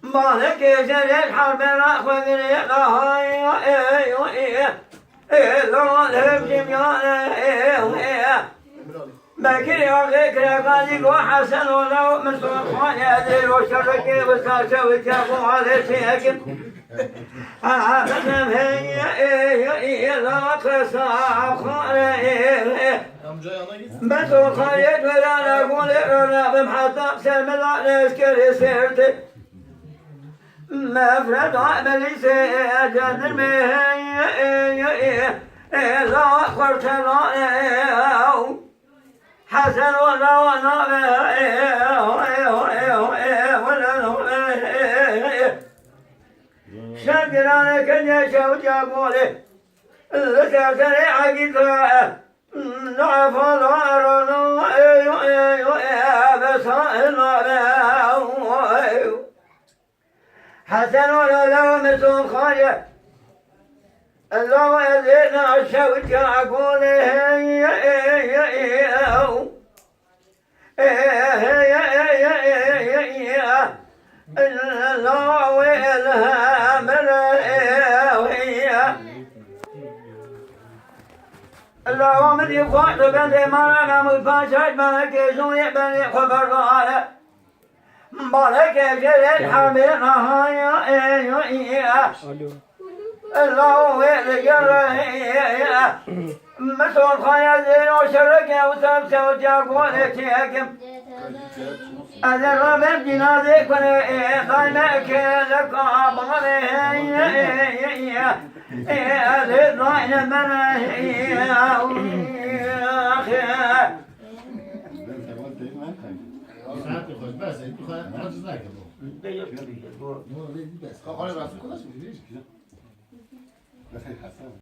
مالك جريت حرب الأخوة بكري وغيك رقاني وحسن ولو من صنخوان يدير وشركي وساسة وتابو على سيكم أعلم هي لا قصة خالي بس وخالد ولا نقول إرنا بمحطة سلم الله نسكر سيرتي ما فرد عملي سيجد المهي لا خرت لا حسن ولا شكرا كن يشوج أقولي لتسري عقيدة نعف الغرن بصائل حسن ولا لو مسون خالية الله يزيدنا الشوج أقولي الله ويلها ملاوية الله من يخاط بني مرانا مفاشد ملك يسوي بني خبر غالة ملك جلد حمير نهاية الله ويلها مسؤول خيال وشرك وترك وجاكون تيكم أنا ربنا جنازك ونقيمك لك أبغى